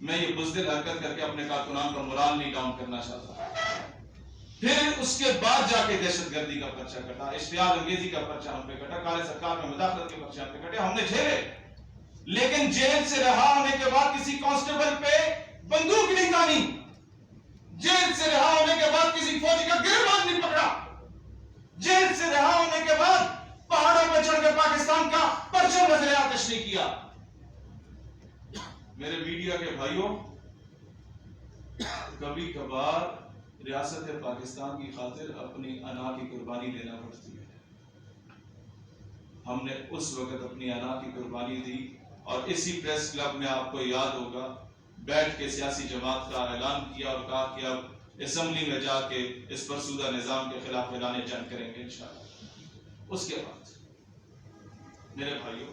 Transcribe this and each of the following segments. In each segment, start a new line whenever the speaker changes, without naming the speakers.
میں یہ بزدل حرکت کر کے اپنے کارکنان کا مورال نہیں ڈاؤن کرنا چاہتا. پھر اس کے بعد جا کے دہشت گردی کا پرچہ کٹا, اشتعال انگیزی کا پرچہ ہم پہ کٹا, کالے سرکار میں مداخلت کے پرچہ ہم پہ کٹے, ہم نے جھیلے. لیکن جیل سے رہا ہونے کے بعد کسی کانسٹیبل پہ بندوق نہیں تانی, جیل سے رہا ہونے کے بعد کسی فوجی کا گریبان نہیں پکڑا, جیل سے رہا ہونے کے بعد پہاڑوں پہ چڑھ کے پاکستان کا پرچم نظر آتش نہیں کیا. میرے میڈیا کے بھائیوں, کبھی کبھار ریاست پاکستان کی خاطر اپنی انا کی قربانی دینا پڑتی ہے. ہم نے اس وقت اپنی انا کی قربانی دی, اور اسی پریس کلب میں آپ کو یاد ہوگا بیٹھ کے سیاسی جماعت کا اعلان کیا اور کہا کہ اب اسمبلی میں جا کے اس فرسودہ نظام کے خلاف اعلان جنگ کریں گے انشاءاللہ. اس کے بعد میرے بھائیوں,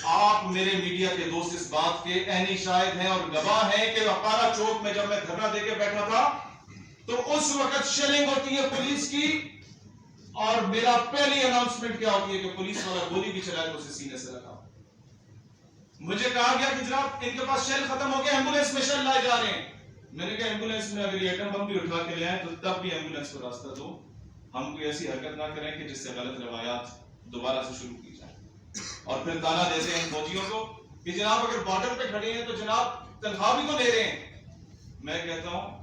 آپ میرے میڈیا کے دوست اس بات کے عینی شاہد ہیں اور گواہ ہیں کہ اپارا چوک میں جب میں دھرنا دے کے بیٹھا تھا تو اس وقت شیلنگ ہوتی ہے پولیس کی, اور میرا پہلی اناؤنسمنٹ کیا ہوتی ہے کہ پولیس والا گولی بھی چلائے تو اسے سینے سے لگا. مجھے کہا گیا کہ جناب ان کے پاس شیل ختم ہو گیا, ایمبولینس میں شیل لائے جا رہے ہیں. میں نے کہا ایمبولینس میں اگر یہ ایٹم بم بھی اٹھا کے لے آئیں تو تب بھی ایمبولینس کو راستہ دو. ہم کوئی ایسی حرکت نہ کریں کہ جس سے غلط روایات دوبارہ سے شروع کی جائیں. اور پھر تانا دیتے ہیں فوجیوں کو کہ جناب اگر بارڈر پہ کھڑے ہیں تو جناب تنخواہ بھی تو لے رہے ہیں. میں کہتا ہوں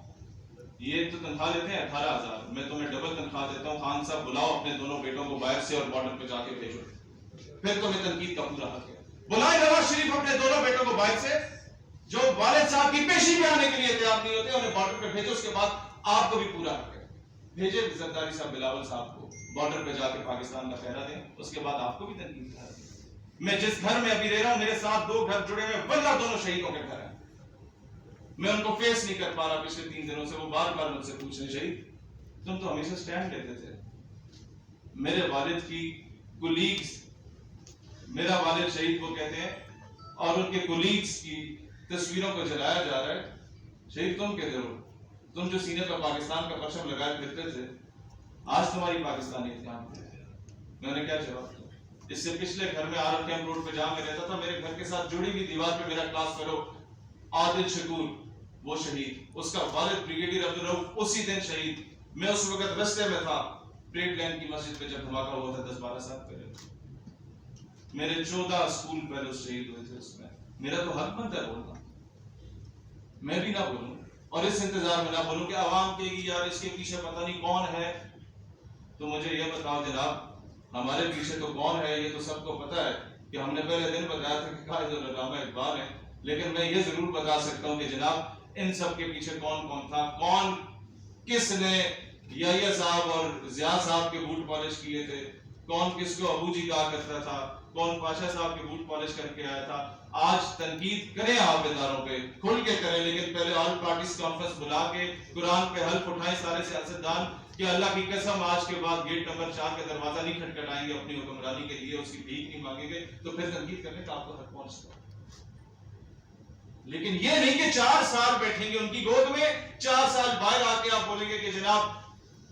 یہ تو تنخواہ لیتے ہیں 18,000, میں تمہیں ڈبل تنخواہ دیتا ہوں. خان صاحب بلاؤ اپنے دونوں بیٹوں کو باہر سے اور بارڈر پہ جا کے بھیجو, پھر تمہیں تنقید کا پورا حق ہے. بلائیں نواز شریف اپنے دونوں بیٹوں کو باہر سے, جو والد صاحب کی پیشی میں آنے کے لیے تیار نہیں ہوتے, انہیں بارڈر پہ بھیجو. اس کے بعد آپ کو بھی پورا حق ہے. بھیجے زرداری صاحب, بلاول صاحب کو بارڈر پہ جا کے پاکستان کا پہرا دیں. اس کے بعد آپ کو بھی تنقید کا حق ہے. میں جس گھر میں ابھی رہ رہا ہوں میرے ساتھ 2 گھر جڑے ہوئے, واللہ دونوں شہیدوں کے گھر ہیں. میں ان کو فیس نہیں کر پا رہا پچھلے 3 دنوں سے. وہ بار بار مجھ سے پوچھ رہے شہید تم تو ہمیشہ سٹینڈ لیتے تھے. میرے والد کی کولیگز, میرا والد شہید وہ کہتے ہیں, اور ان کے کولیگز کی تصویروں کو جلایا جا رہا ہے. شہید تم کہتے ہو, تم جو سینے پر پاکستان کا پرچم لگائے پھرتے تھے, آج تمہاری پاکستانیت کہاں ہے؟ میں نے کیا جواب دیا؟ اس سے پچھلے گھر میں آر کیمپ روڈ پہ جہاں میں رہتا تھا, میرے گھر کے ساتھ جڑی ہوئی دیوار پہ میرا کلاس فیلو عادل شکور وہ شہید, اس کا والد بریگیڈیئر عبدالرؤف اسی دن شہید. میں اس وقت رستے میں تھا پریڈ لین کی مسجد پہ جب دھماکہ ہوا تھا 10-12 سال پہلے. میرے 14 اسکول پہلے شہید ہوئے تھے. اس میں میرا تو حق بنتا ہے بولنا, میں بھی نہ بولوں اور اس انتظار میں نہ بولوں کہ عوام کہے گی یار اس کے پیچھے پتہ نہیں کون ہے. تو مجھے یہ بتاؤ جناب, ہمارے پیچھے تو کون ہے یہ تو سب کو پتا ہے کہ ہم نے پہلے دن بتایا تھا کہ قائد العلامہ اقبال ہے. لیکن میں یہ ضرور بتا سکتا ہوں کہ جناب ان سب کے پیچھے کون کون تھا, کون کس نے یحییٰ صاحب اور ضیاء صاحب کے بوٹ پالش کیے تھے, کون کس کو ابو جی کہا کرتا تھا, کون پاشا صاحب کے بوٹ پالش کر کے آیا تھا. آج تنقید کریں آپ اداروں پہ, کھل کے کریں, لیکن پہلے آل پارٹیز کانفرنس بلا کے قرآن پہ حلف اٹھائیں سارے سیاستدان کہ اللہ کی قسم آج کے بعد گیٹ نمبر 4 کا دروازہ نہیں کھٹکھٹائیں گے اپنی حکمرانی کے لیے, اس کی بھیک نہیں مانگیں گے, تو پھر تنقید کرنے کا آپ کو حق پہنچتا ہے. لیکن یہ نہیں کہ 4 سال بیٹھیں گے ان کی گود میں, 4 سال باہر آ کے آپ بولیں گے کہ جناب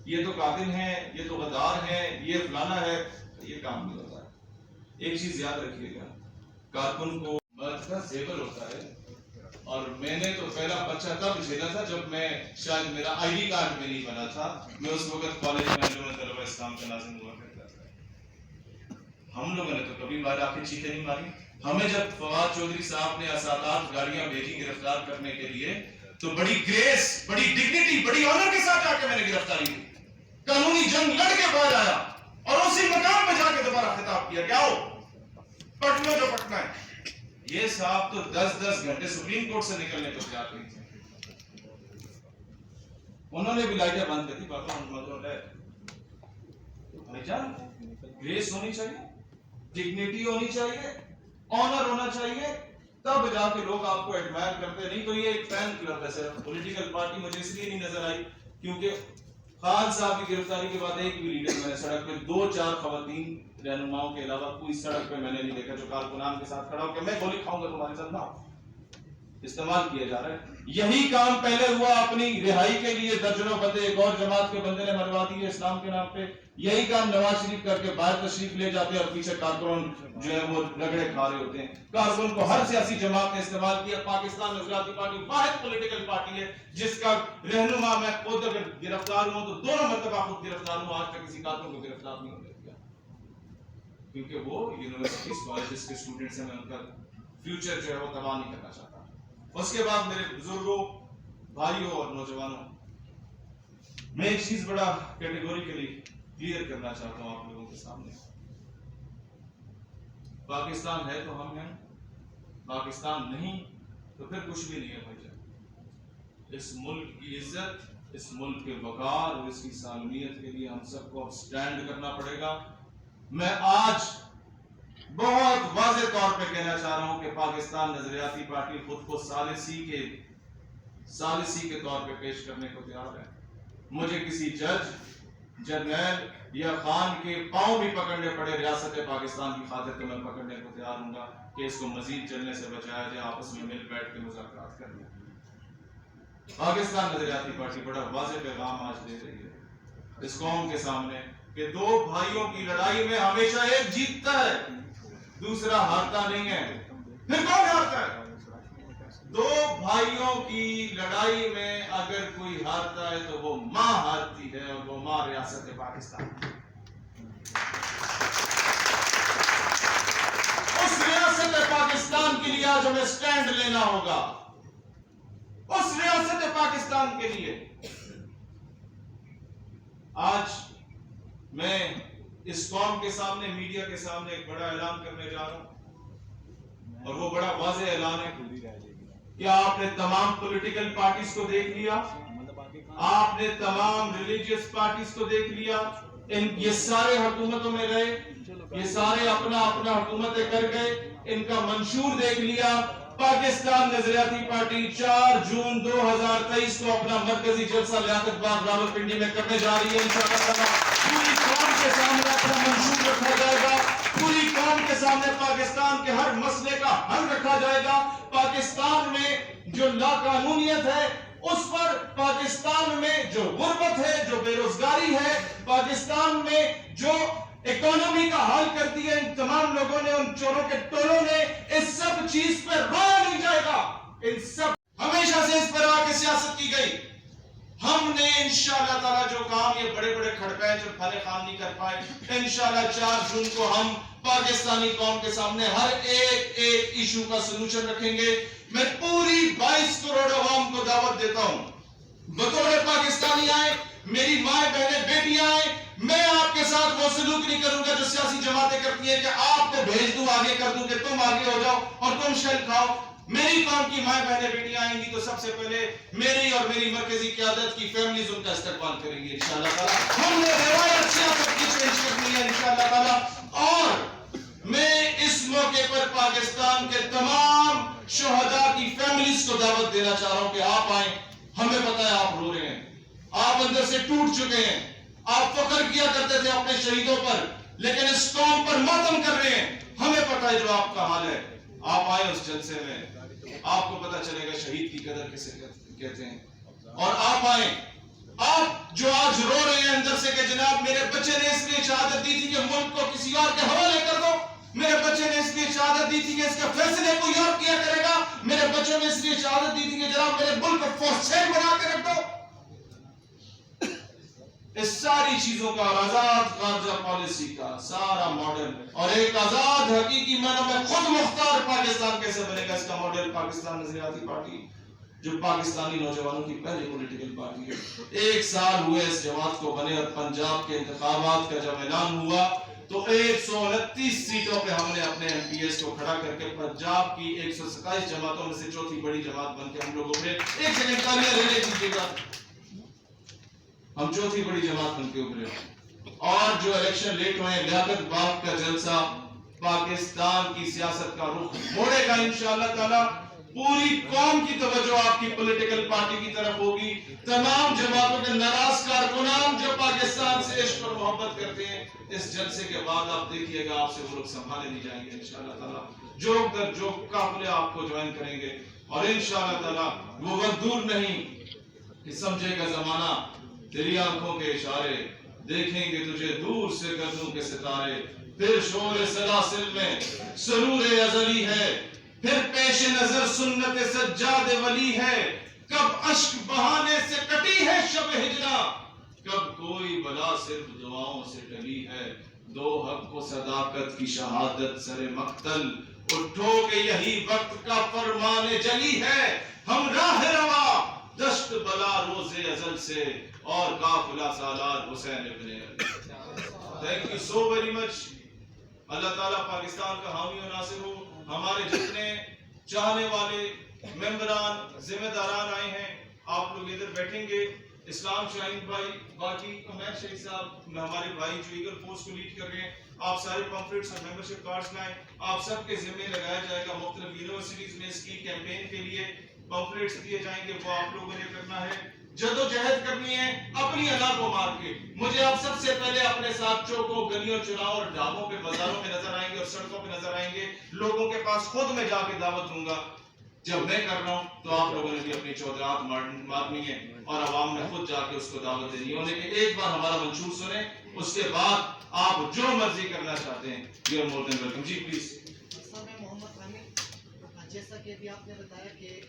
یہ تو قاتل ہیں, یہ تو غدار ہیں, یہ فلانا ہے. یہ کام نہیں ہوتا. ایک چیز یاد رکھیے گا, کارکن کو مرد کا زیور ہوتا ہے. اور میں نے تو پہلا پرچہ تب جھیلا تھا جب میں شاید میرا آئی ڈی کارڈ میں نہیں بنا تھا. میں اس وقت کالج میں انجمن طلبہ اسلام کا ناظم ہوا کرتا تھا. ہم لوگوں نے تو کبھی باہر آ کے چیخیں نہیں ماری. ہمیں جب فواد چودھری صاحب نے 7-8 گاڑیاں بھیجی گرفتار کرنے کے لیے تو بڑی گریس, بڑی ڈگنیٹی, بڑی آنر کے ساتھ جا کے میں نے گرفتاری کی. قانونی جنگ لڑ کے باہر آیا اور اسی مقام پہ جا کے دوبارہ خطاب کیا کہ آؤ پٹ لو جو پٹنا ہے. یہ صاحب تو 10-10 گھنٹے سپریم کورٹ سے نکلنے کو تیار نہیں تھے. انہوں نے بھی لائٹیں بند کر دی. بابا محمد ہے بھائی جان, گریس ہونی چاہیے, ڈگنیٹی ہونی چاہیے, آنر ہونا چاہیے, تب جا کے لوگ آپ کو ایڈمائر کرتے. نہیں تو یہ ایک فین کلب ہے صرف. پولیٹیکل پارٹی مجھے اس لیے نہیں نظر آئی کیونکہ خان صاحب کی گرفتاری کے بعد ایک بھی لیڈر میں نے سڑک پہ 2-4 خواتین رہنماؤں کے علاوہ کوئی سڑک پہ میں نے نہیں دیکھا جو کارکنان کے ساتھ کھڑا ہو کہ میں گولی کھاؤں گا تمہارے ساتھ. نہ, استعمال کیا جا رہا ہے. یہی کام پہلے ہوا اپنی رہائی کے لیے درجنوں بندے ایک اور جماعت کے بندے نے مروا دیے اسلام کے نام پہ. یہی کام نواز شریف کر کے باہر تشریف لے جاتے ہیں اور پیچھے کارکن جو ہے وہ رگڑے کھا رہے ہوتے ہیں. کارکن کو ہر سیاسی جماعت نے استعمال کیا. پاکستان نظریاتی پارٹی واحد پولیٹیکل پارٹی ہے جس کا رہنما میں خود اگر گرفتار ہوں تو دونوں مرتبہ خود گرفتار ہوں. آج تک کسی کارکن کو گرفتار نہیں ہونے دیا کیونکہ وہ یونیورسٹیز کالجز کے اسٹوڈنٹس ہیں. میں ان کا فیوچر جو ہے وہ تباہ نہیں کرنا چاہتا. اس کے بعد میرے بزرگوں، بھائیوں اور نوجوانوں، میں ایک چیز بڑا کیٹیگوریکلی کلیئر کرنا چاہتا ہوں آپ لوگوں کے سامنے. پاکستان ہے تو ہم ہیں، پاکستان نہیں تو پھر کچھ بھی نہیں ہے بھائی جان. اس ملک کی عزت، اس ملک کے وقار اور اس کی سالمیت کے لیے ہم سب کو اب سٹینڈ کرنا پڑے گا. میں آج بہت واضح طور پہ کہنا چاہ رہا ہوں کہ پاکستان نظریاتی پارٹی خود کو ثالثی کے طور پہ پیش کرنے کو تیار ہے. مجھے کسی جج، جرنیل یا خان کے پاؤں بھی پکڑنے پڑے ریاست پاکستان کی خاطر تو میں پکڑنے کو تیار ہوں گا کہ اس کو مزید چلنے سے بچایا جائے. آپس میں مل بیٹھ کے مذاکرات کر لیں. پاکستان نظریاتی پارٹی بڑا واضح پیغام آج دے رہی ہے اس قوم کے سامنے کہ دو بھائیوں کی لڑائی میں ہمیشہ ایک جیتتا ہے، دوسرا ہارتا نہیں ہے. پھر کون ہارتا ہے؟ دو بھائیوں کی لڑائی میں اگر کوئی ہارتا ہے تو وہ ماں ہارتی ہے، اور وہ ماں ریاست پاکستان. اس ریاست پاکستان کے لیے آج ہمیں سٹینڈ لینا ہوگا. اس ریاست پاکستان کے لیے آج میں اس قوم کے سامنے، میڈیا کے سامنے ایک بڑا اعلان کرنے جا رہا ہوں، اور وہ بڑا واضح اعلان ہے. کیا آپ نے تمام پولیٹیکل پارٹیز کو دیکھ لیا؟ آپ نے تمام ریلیجیس پارٹیز کو دیکھ لیا؟ یہ سارے حکومتوں میں رہے، یہ سارے اپنا اپنا حکومتیں کر گئے. ان کا منشور دیکھ لیا. پاکستان نظریاتی پارٹی 4 جون 2023 کو اپنا مرکزی جلسہ لیاقت باغ راولپنڈی میں کرنے جا رہی ہے. انشاءاللہ پوری قوم کے سامنے اپنا منشور رکھا جائے گا. پوری قوم کے سامنے پاکستان کے ہر مسئلے کا حل رکھا جائے گا. پاکستان میں جو لاقانونیت ہے اس پر، پاکستان میں جو غربت ہے، جو بے روزگاری ہے، پاکستان میں جو اکانومی کا حال کرتی ہے ان تمام لوگوں نے، ان چوروں کے ٹولوں نے، اس سب چیز پر رویا نہیں جائے گا. ان سب ہمیشہ سے اس پر آ کے سیاست کی گئی. ہم نے انشاءاللہ تعالیٰ جو کام یہ بڑے بڑے کھڑپے جو پھلے خان نہیں کر پائے، انشاءاللہ 4 جون کو ہم پاکستانی قوم کے سامنے ہر ایک ایشو کا سلوشن رکھیں گے. میں پوری 22 کروڑ عوام کو دعوت دیتا ہوں، بطور پاکستانی آئے، میری مائیں بہنیں بیٹیاں آئیں. میں آپ کے ساتھ وہ سلوک نہیں کروں گا جو سیاسی جماعتیں کرتی ہیں کہ آپ کو بھیج دوں، آگے کر دوں کہ تم آگے ہو جاؤ اور تم شیل کھاؤ. میری قوم کی مائیں بہنیں بیٹیاں آئیں گی تو سب سے پہلے میری اور میری مرکزی قیادت کی فیملیز ان کا استقبال کریں گی انشاءاللہ تعالیٰ. ہم نے روایت سیاست کی چینج کرنی ہے انشاءاللہ تعالیٰ. اور میں اس موقع پر پاکستان کے تمام شہداء کی فیملیز کو دعوت دینا چاہ رہا ہوں کہ آپ آئیں. ہمیں پتہ ہے آپ رو رہے ہیں، آپ اندر سے ٹوٹ چکے ہیں. آپ فخر کیا کرتے تھے اپنے شہیدوں پر، لیکن اس قوم پر ماتم کر رہے ہیں. ہمیں پتہ ہے جو آپ کا حال ہے. آپ آئے اس جلسے میں، آپ کو پتہ چلے گا شہید کی قدر کسے کہتے ہیں. اور آپ آئیں، آپ جو آج رو رہے ہیں اندر سے کہ جناب میرے بچے نے اس لیے شہادت دی تھی کہ ملک کو کسی اور کے حوالے کر دو، میرے بچے نے اس لیے شہادت دی تھی کہ اس کا فیصلے کوئی اور کیا کرے گا، میرے بچوں نے اس لیے شہادت دی تھی کہ جناب میرے ملک کو فور سیل بنا کے رکھ دو. اس ساری چیزوں کا آزاد خارجہ پالیسی کا سارا ماڈل اور ایک آزاد حقیقی معنی میں خود مختار پاکستان کیسے بنے گا، اس کا ماڈل پاکستان نظریاتی پارٹی جو پاکستانی نوجوانوں کی پہلی پولیٹیکل پارٹی ہے. 1 سال ہوئے اس جماعت کو بنے، اور پنجاب کے انتخابات کا جب اعلان ہوا تو 129 سیٹوں پہ ہم نے اپنے ایم پی ایس کو کھڑا کر کے پنجاب کی 127 جماعتوں میں سے چوتھی بڑی جماعت بن کے ہم لوگ ابھرے. ایک سیکنڈ تالیاں لینے دیجیے گا. ہم چوتھی بڑی جماعت بن کے ابھرے. اور جو الیکشن لیٹ ہوئے، لیاقت باغ کا جلسہ پاکستان کی سیاست کا رخ موڑے گا انشاءاللہ تعالی. پوری قوم کی توجہ آپ کی پولیٹیکل پارٹی کی طرف ہوگی. تمام جماعتوں کے ناراض کارکنان جو پاکستان سے عشق اور محبت کرتے ہیں، اس جلسے کے بعد آپ دیکھیے گا آپ سے وہ لوگ سنبھالے نہیں جائیں گے انشاءاللہ تعالی. جو قافلے آپ کو جوائن کریں گے اور انشاءاللہ تعالیٰ وہ وقت دور نہیں کہ سمجھے گا زمانہ تیری آنکھوں کے اشارے، دیکھیں گے تجھے دور سے گردوں کے ستارے، پھر شور سلاسل میں سرور ازلی ہے، پھر پیش نظر سنت سجاد ولی ہے، کب اشک بہانے سے کٹی ہے شب ہجرا، کب کوئی بلا صرف دعاؤں سے ٹلی ہے، دو حق و صداقت کی شہادت سر مقتل، اٹھو کہ یہی وقت کا فرمان جلی ہے، ہم راہ روا دشت بلا روز ازل سے، اور قافلہ سالار Hussain ibn Ali. Thank you so very much. اللہ تعالیٰ پاکستان کا حامی و ناصر ہو۔ ہمارے جتنے چاہنے والے ممبران ذمہ داران آئے ہیں، آپ لوگ ادھر بیٹھیں گے، اسلام شاہین بھائی، باقی عمیر شہید صاحب، ہمارے بھائی جو ایگل فورس کو لیڈ کر رہے ہیں، آپ سارے پمفلیٹس اور ممبرشپ کارڈز لائیں، آپ سب کے ذمہ لگایا جائے گا، مختلف یونیورسٹیز میں اس کی کیمپین کے لیے پمفلیٹس دیے جائیں گے، وہ آپ لوگوں نے کرنا ہے، جدوجہد کرنی ہے اپنی انا کو مار کے۔ مجھے آپ سب سے پہلے اپنے ساتھ چوکوں، گلیوں، چوراہوں اور ڈھابوں پہ، بازاروں میں نظر آئیں گے اور سڑکوں پہ نظر آئیں گے، لوگوں کے پاس خود میں جا کے دعوت دوں گا۔ جب میں کر رہا ہوں تو آپ لوگوں نے بھی اپنی چودرات مارنی ہے اور عوام میں خود جا کے اس کو دعوت دینی ہے، لیکن ایک بار ہمارا منشور سنیں، اس کے بعد آپ جو مرضی کرنا چاہتے ہیں، you are more than welcome. جی پلیز۔
میں محمد عامر، جیسا کہ ابھی آپ نے بتایا کہ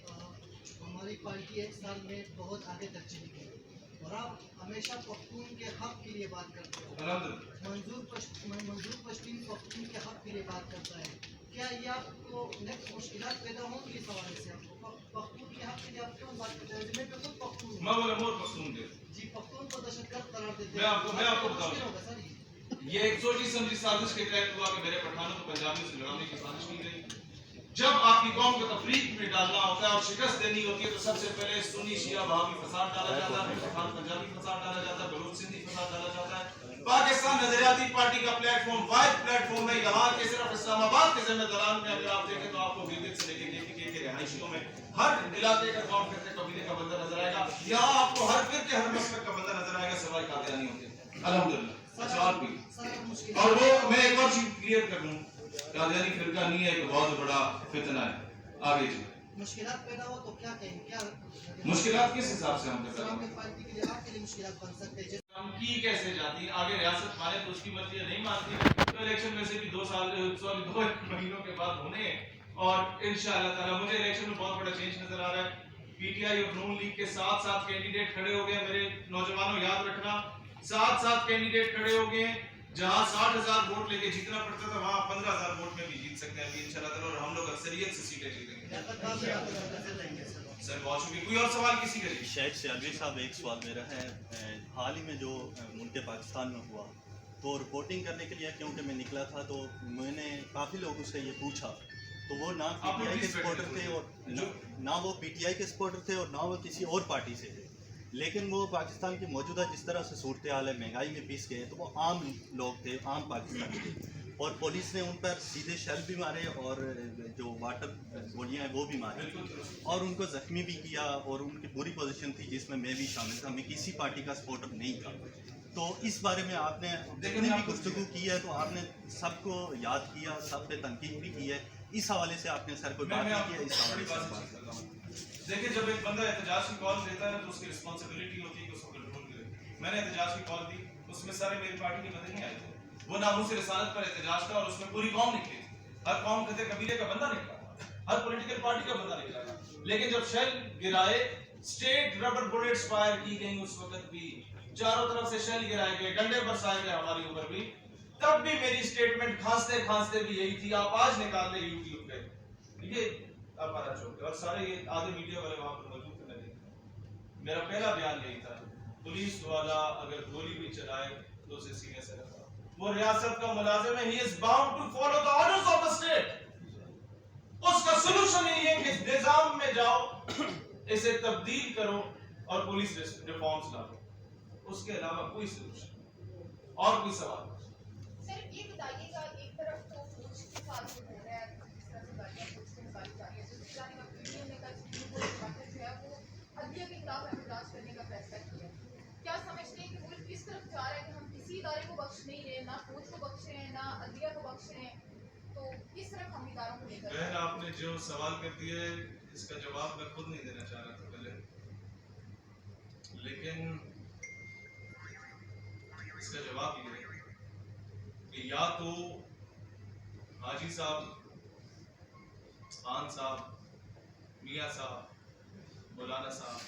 ہماری پارٹی ایک سال میں بہت آگے تک چلی گئی اور آپ ہمیشہ پختون کے حق کے لیے بات کرتے ہو، منظور پشتین پختون کے حق کے لیے بات کرتا ہے، کیا یہ آپ کو نیکسٹ مشکلات پیدا ہوں گی اس حوالے سے؟ آپ کو پختون کے حق کے لیے آپ کیوں بات کرتے ہیں؟ میں پہ خود پختون ہوں۔
میں بولے مور پختون کے
جی، پختون کو دہشت گرد قرار دیتے
میں آپ کو بتاؤں
مشکل ہوگا سر
یہ ایک سوچی سمجھی سازش کے تحت ہوا کہ میرے پٹھانوں کو پنجابی سے لڑانے کی سازش کی گئی۔ جب آپ کی قوم کو تفریق میں ڈالنا ہوتا ہے اور شکست دینی ہوتی ہے تو سب سے پہلے سنی شیعہ بھاوی فساد ڈالا جاتا ہے، پٹھان پنجابی فساد ڈالا جاتا ہے، بلوچ سندھی فساد ڈالا جاتا ہے۔ پاکستان نظریاتی پارٹی کا پلیٹ فارم واحد پلیٹ فارم ہے یہاں کے صرف اسلام آباد کے ذمہ داران میں اگر آپ دیکھیں تو آپ کو گلگت سے لے کے KPK کے رہائشیوں میں ہر علاقے کا کام کرتے قبیلے کا بندہ نظر آئے گا، یہاں آپ کو ہر فرقے ہر مسلک کا بندہ نظر آئے گا سوائے قادیانی ہوتے۔ الحمدللہ۔ اچھا اور بھی، اور وہ میں ایک اور چیز کلیئر کر لوں، قادیانی فرقہ نہیں ہے، ایک بہت بڑا فتنہ ہے۔ آگے جی،
مشکلات پیدا ہو تو کیا کہیں؟ کیا
مشکلات کس حساب سے ہم کر
اسلام
سکتے
کی پارٹی کے لیے آپ کے لیے مشکلات بن سکتے ہیں؟
ہم کی کیسے جاتی ہیں؟ آگے ریاست مانے تو اس کی مرضی نہیں مانتی تو الیکشن میں سے بھی 2 مہینوں کے بعد ہونے ہیں، اور انشاءاللہ تعالی مجھے الیکشن میں بہت بڑا چینج نظر آ رہا ہے۔ پی ٹی آئی اور نون لیگ کے ساتھ کینڈیڈیٹ کھڑے ہو گئے، میرے نوجوانوں یاد رکھنا، ساتھ کینڈیڈیٹ کھڑے ہو گئے، جہاں 60,000 ووٹ لے کے جیتنا پڑتا تھا وہاں 15,000 ووٹ میں بھی جیت سکتے ہیں انشاءاللہ تعالی، اور ہم لوگ اکثریت سے سیٹیں جیتیں گے۔ سر بہت شکریہ۔ کوئی اور سوال کسی کا؟ جی
شیخ سیالوی صاحب، ایک سوال میرا ہے، حال ہی میں جو ملک پاکستان میں ہوا تو رپورٹنگ کرنے کے لیے کیونکہ میں نکلا تھا تو میں نے کافی لوگوں سے یہ پوچھا تو وہ نہ پی ٹی آئی کے سپورٹر تھے اور نہ وہ پی ٹی آئی کے سپورٹر تھے اور نہ وہ کسی اور پارٹی سے تھے، لیکن وہ پاکستان کی موجودہ جس طرح سے صورتحال ہے، مہنگائی میں پیس گئے، تو وہ عام لوگ تھے، عام پاکستانی تھے، اور پولیس نے ان پر سیدھے شیل بھی مارے اور جو واٹر گولیاں ہیں وہ بھی ماری اور ان کو زخمی بھی کیا، اور ان کی بری پوزیشن تھی جس میں بھی شامل تھا، میں کسی پارٹی کا سپورٹر نہیں تھا۔ تو اس بارے میں آپ نے جتنی بھی گفتگو کی ہے تو آپ نے سب کو یاد کیا، سب پہ تنقید بھی کی ہے، اس حوالے سے آپ نے سر کوئی بات نہیں کی ہے؟ اس حوالے سے بات کرتا ہوں۔
دیکھیں، جب ایک بندہ احتجاج کی کال دیتا ہے تو اس کی رسپانسبلٹی ہوتی ہے کہ اس کو کنٹرول کرے۔ میں نے احتجاج کی کال دی، اس میں سارے میری پارٹی کے بندے نہیں آئے تھے، وہ ناموس رسالت پر احتجاج تھا اور اس میں پوری قوم نکلی تھی، ہر قوم کے قبیلے کا بندہ نکلا تھا، ہر پولیٹیکل پارٹی کا بندہ نکلا تھا، لیکن جب شیل گرائے، اسٹیٹ ربر بلیٹس فائر کی گئی، اس وقت بھی چاروں طرف سے شیل گرائے گئے، ڈنڈے برسائے گئے ہماری اوپر بھی، تب بھی میری سٹیٹمنٹ کھانستے بھی یہی تھی، آپ آج نکال لیں یوٹیوب پہ، یہ آپ آنا چاہتے اور سارے یہ آدھے میڈیا والے وہاں پر موجود تھے، میرا پہلا بیان یہی تھا، پولیس والا اگر گولی بھی چلائے تو اسے سینے سے رکھا، وہ ریاست کا ملازم ہے، he is bound to follow the orders of the state۔ اس کا سلوشن یہی ہے کہ نظام میں جاؤ، اسے تبدیل کرو اور پولیس ریفارمز لاؤ، اس کے علاوہ کوئی سلوشن۔ اور کوئی سوال؟
سر یہ بتائیے گا، ایک طرف تو فوج کے ساتھ جو ہو رہا ہے، جس طرح سے گاڑیاں فوج سے نکالی جا رہی ہے، دوسری جانب اب ویڈیو میں جو ہے وہ عدلیہ کے خلاف احتجاج کرنے کا فیصلہ کیا ہے، کیا سمجھتے ہیں کہ ملک کس طرف جا رہا ہے کہ ہم کسی ادارے کو بخش نہیں رہے، نہ فوج کو بخش رہے ہیں، نہ عدلیہ کو بخش رہے ہیں، تو کس طرف ہم اداروں کو لے کر؟
بہن، آپ نے جو سوال کر دیے اس کا جواب میں خود نہیں دینا چاہ رہا تھا پہلے، لیکن اس کا جواب یہ ہے کہ یا تو حاجی صاحب، خان صاحب، میاں صاحب، مولانا صاحب،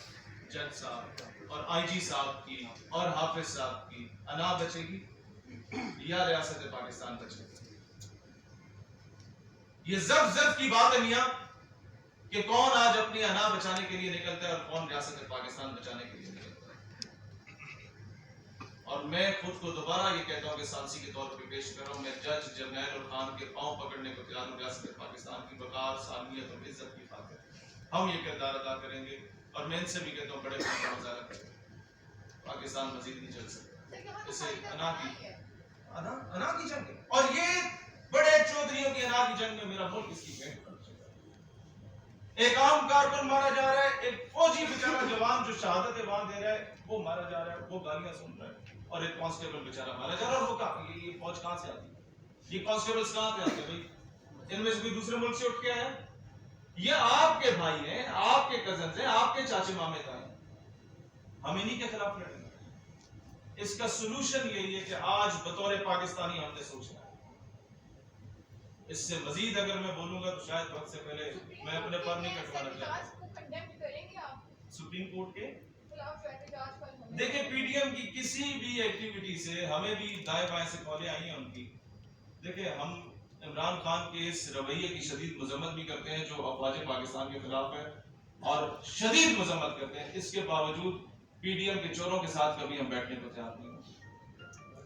جج صاحب اور آئی جی صاحب کی اور حافظ صاحب کی انا بچے گی یا ریاست پاکستان بچے گی. یہ زب کی بات ہے میاں کہ کون آج اپنی انا بچانے کے لیے نکلتا ہے اور کون ریاست پاکستان بچانے کے لیے نکلتا ہے. اور میں خود کو دوبارہ یہ کہتا ہوں کہ سالسی کے طور پہ پیش کر رہا ہوں، میں جج جرنیل اور خان کے پاؤں پکڑنے کو تیار ہوں ریاست پاکستان کی وقار، سالمیت اور عزت کی خاطر ہم یہ کردار ادا کریں گے. اور میں ان سے بھی کہتا ہوں بڑے کا مظاہرہ کریں. پاکستان مزید نہیں چل سکتا، اسے انا کی جنگ ہے. اور یہ بڑے چودھریوں کی انا کی جنگ میں میرا ملک اس کی بھیٹ بن چکا ہے. ایک عام کارکن مارا جا رہا ہے، ایک فوجی بیچارہ جوان جو شہادت وہاں دے رہا ہے وہ مارا جا رہا ہے، وہ گالیاں سن رہا ہے، اور ایک کانسٹیبل بیچارہ مارا جا رہا ہے. اور وہ کہا یہ فوج کہاں سے آتی ہے، یہ کانسٹیبلز کہاں سے آتے ہیں بھائی؟ ان میں سے کوئی دوسرے ملک سے اٹھ کے آیا؟ یہ آپ کے بھائی ہیں، آپ کے کزنز ہیں، آپ کے چاچے مامے کا ہیں. ہم انہی کے خلاف لڑیں گے. اس کا سلوشن یہی ہے کہ آج بطور پاکستانی ہم نے سوچنا ہے. اس سے مزید اگر میں بولوں گا تو شاید وقت سے پہلے میں اپنے پر نہیں کٹوانا چاہتا. سپریم کورٹ کے دیکھیں پی ڈی ایم کی کسی بھی ایکٹیویٹی سے ہمیں بھی دائیں بائیں سے کالیں آئی ہیں ان کی. دیکھیں ہم عمران خان کے اس رویے کی شدید مذمت بھی کرتے ہیں جو افواج پاکستان کے خلاف ہے، اور شدید مذمت کرتے ہیں. اس کے باوجود پی ڈی ایم کے چوروں کے ساتھ کبھی ہم بیٹھنے کو تیار نہیں ہیں.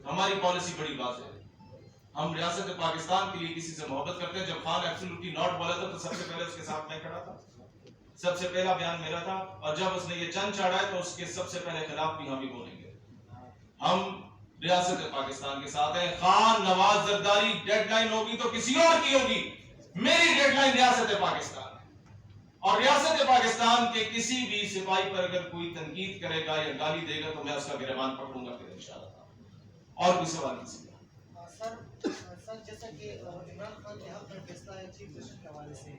ہماری پالیسی بڑی واضح ہے. ہم ریاست پاکستان کے لیے کسی سے محبت کرتے ہیں. جب خان ایبسولوٹلی ناٹ بولا تھا تو سب سے پہلے اس کے ساتھ میں کھڑا تھا، سب سے پہلا بیان میرا تھا. اور جب اس نے یہ چند چاڑا ہے تو اس کے سب سے پہلے خلاف بھی ہم ہی بولیں گے. ہم ریاست پاکستان کے ساتھ ہیں. خان نواز زرداری ڈیڈ لائن ہوگی تو کسی اور کی ہوگی، میری ڈیڈ لائن ریاست پاکستان ہے. اور ریاست پاکستان کے کسی بھی سپاہی پر اگر کوئی تنقید کرے گا یا گالی دے گا تو میں اس کا گریبان پکڑوں گا پھر انشاءاللہ. اور کوئی سوال کسی کا؟
سر جیسا کہ عمران خان کے حق میں فیصلہ ہے چیف جسٹس کے حوالے سے،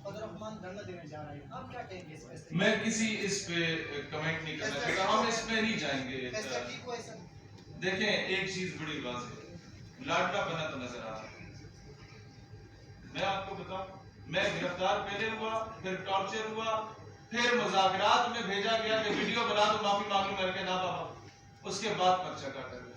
فضل الرحمان دھرنا دینے جا رہے ہیں، آپ کیا کہیں گے اس فیصلے؟
میں کسی اس پہ کمنٹ نہیں کرنا چاہتا. ہم اس پہ نہیں جائیں گے.
فیصلہ ٹھیک ہوا ہے سر؟
دیکھیں ایک چیز بڑی واضح ہے، لاڈلا بنا تو نظر آ رہا ہے. میں آپ کو بتاؤں، میں گرفتار پہلے ہوا، پھر ٹارچر ہوا، پھر مذاکرات میں بھیجا گیا کہ ویڈیو بنا دو معافی مانگوں میں کہ نہ بابا، اس کے بعد پرچہ کاٹا گیا.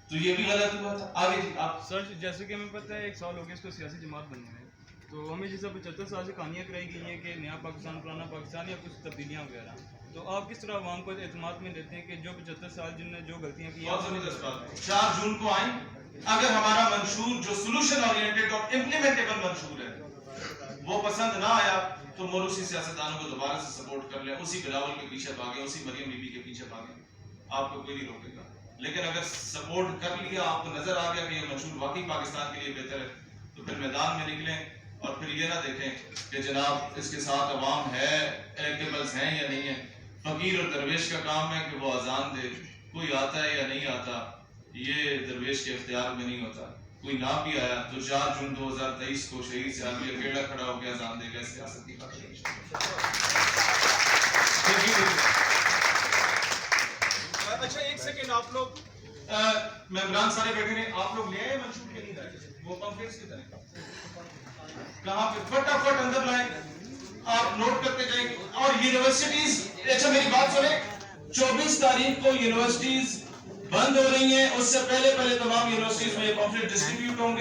تو یہ بھی غلط ہوا تھا. آگے جی آپ.
سر جیسے کہ ہمیں پتہ ہے 1 سال ہو گیا اس کو سیاسی جماعت بننے میں، تو ہمیں جیسا 75 سال سے کہانیاں کرائی گئی ہیں کہ نیا پاکستان پرانا پاکستان یا کچھ تبدیلیاں وغیرہ، تو آپ کس طرح عوام کو اعتماد میں لیتے ہیں کہ جو 75 سال جن نے جو غلطیاں کی
بہت زبردست بات ہے. 4 جون کو آئیں، اگر ہمارا منشور جو سولوشن اورینٹڈ اور امپلیمنٹیبل منشور ہے وہ پسند نہ آیا تو موروثی سیاستدانوں کو دوبارہ سے سپورٹ کر لیں. اسی بلاول کے پیچھے بھاگیں، اسی مریم بی بی کے پیچھے بھاگیں، آپ کو کوئی نہیں روکے گا. لیکن اگر سپورٹ کر لیا، آپ کو نظر آ گیا کہ یہ منشور واقعی پاکستان کے لیے بہتر ہے، تو پھر میدان میں نکلیں. اور پھر یہ نہ دیکھیں کہ جناب اس کے ساتھ عوام ہے، ایلیکٹیبلز ہیں یا نہیں ہیں. فقیر اور درویش کا کام ہے کہ وہ اذان دے. کوئی آتا ہے یا نہیں آتا یہ درویش کے اختیار میں نہیں ہوتا. کوئی نہ بھی آیا تو 4 جون 2023 کو شہید سے آدمی اکیلا کھڑا ہو کے اذان دے گا. سیاست کی خاطر.
اچھا ایک سیکنڈ، آپ لوگ
ممبران سارے بیٹھے ہیں، آپ لوگ لے آئے منشور کے نہیں لائے؟ وہ پمفلیٹس کی طرح کہاں پہ فٹافٹ اندر لائیں، آپ نوٹ کرتے جائیں گے. اور یونیورسٹیز، اچھا میری بات سنیں، 24 تاریخ کو یونیورسٹیز بند ہو رہی ہیں، اس سے پہلے پہلے تمام یونیورسٹیز میں یہ پمفلیٹ ڈسٹریبیوٹ ہوں گے.